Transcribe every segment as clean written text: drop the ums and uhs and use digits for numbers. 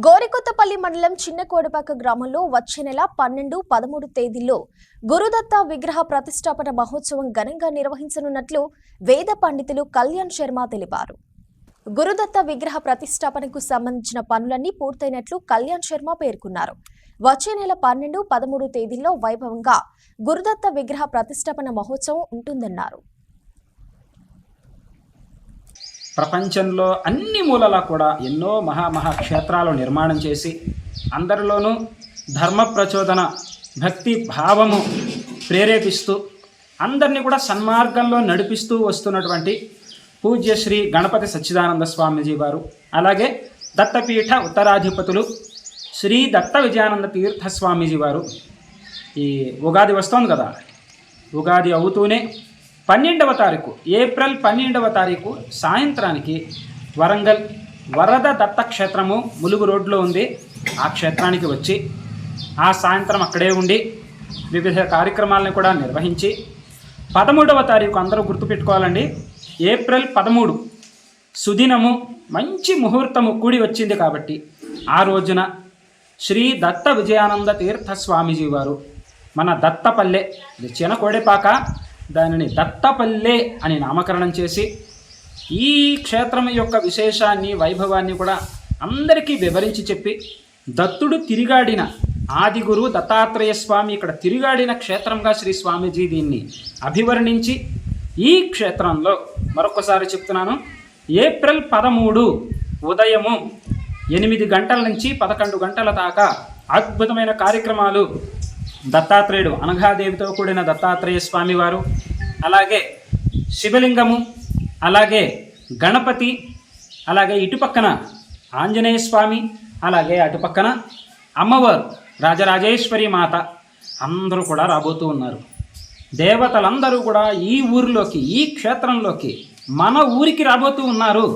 గోరికొత్తపల్లి మండలం చిన్నకోడపాక గ్రామంలో వచ్చే నెల 12, 13 తేదీల్లో గురుదత్త విగ్రహ ప్రతిష్టాపన మహోత్సవం ఘనంగా నిర్వహించనున్నట్లు వేద పండితులు కళ్యాణ్ శర్మ తెలిపారు. గురుదత్త విగ్రహ ప్రతిష్టాపనకు సంబంధించిన పనులన్నీ పూర్తయినట్లు కళ్యాణ్ శర్మ పేర్కొన్నారు. వచ్చే నెల 12, 13 తేదీల్లో వైభవంగా గురుదత్త విగ్రహ ప్రతిష్టాపన మహోత్సవం ఉంటుందన్నారు. ప్రపంచంలో అన్ని మూలలా కూడా ఎన్నో మహా క్షేత్రాలు నిర్మాణం చేసి అందరిలోనూ ధర్మ ప్రచోదన భక్తి భావము ప్రేరేపిస్తూ అందరినీ కూడా సన్మార్గంలో నడిపిస్తూ వస్తున్నటువంటి పూజ్య శ్రీ గణపతి సచ్చిదానంద స్వామీజీ వారు, అలాగే దత్తపీఠ ఉత్తరాధిపతులు శ్రీ దత్త విజయానంద తీర్థ స్వామీజీ వారు ఈ ఉగాది వస్తోంది కదా, ఉగాది అవుతూనే 12వ తారీఖు ఏప్రిల్ 12వ తారీఖు సాయంత్రానికి వరంగల్ వరద దత్త క్షేత్రము ములుగు రోడ్లో ఉంది. ఆ క్షేత్రానికి వచ్చి ఆ సాయంత్రం అక్కడే ఉండి వివిధ కార్యక్రమాలను కూడా నిర్వహించి 13వ తారీఖు అందరూ గుర్తుపెట్టుకోవాలండి. ఏప్రిల్ 13 సుదినము మంచి ముహూర్తము కూడి వచ్చింది కాబట్టి ఆ రోజున శ్రీ దత్త విజయానంద తీర్థ స్వామీజీ వారు మన దత్తపల్లె చిన్నకోడపాక దానిని దత్తపల్లె అని నామకరణం చేసి ఈ క్షేత్రం యొక్క విశేషాన్ని వైభవాన్ని కూడా అందరికీ వివరించి చెప్పి దత్తుడు తిరిగాడిన ఆదిగురు దత్తాత్రేయ స్వామి ఇక్కడ తిరిగాడిన క్షేత్రంగా శ్రీ స్వామీజీ దీన్ని అభివర్ణించి ఈ క్షేత్రంలో మరొకసారి చెప్తున్నాను, ఏప్రిల్ 13 ఉదయము 8 గంటల నుంచి 11 గంటల దాకా అద్భుతమైన కార్యక్రమాలు దత్తాత్రేయుడు అనఘాదేవితో కూడిన దత్తాత్రేయ స్వామి వారు, అలాగే శివలింగము, అలాగే గణపతి, అలాగే ఇటుపక్కన ఆంజనేయ స్వామి, అలాగే అటుపక్కన అమ్మవారు రాజరాజేశ్వరి మాత అందరూ కూడా రాబోతూ ఉన్నారు. దేవతలందరూ కూడా ఈ ఊరిలోకి ఈ క్షేత్రంలోకి మన ఊరికి రాబోతూ ఉన్నారు.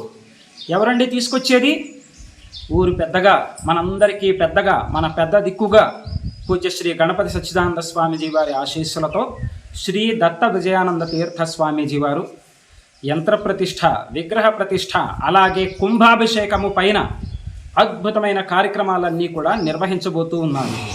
ఎవరండి తీసుకొచ్చేది? ఊరు పెద్దగా మనందరికీ పెద్దగా మన పెద్ద దిక్కుగా పూజ్య శ్రీ గణపతి సచ్చిదానంద స్వామీజీ వారి ఆశీస్సులతో శ్రీ దత్త విజయానంద తీర్థ స్వామీజీ వారు యంత్ర ప్రతిష్ఠ, విగ్రహ ప్రతిష్ఠ, అలాగే కుంభాభిషేకము పైన అద్భుతమైన కార్యక్రమాలన్నీ కూడా నిర్వహించబోతూ ఉన్నారు.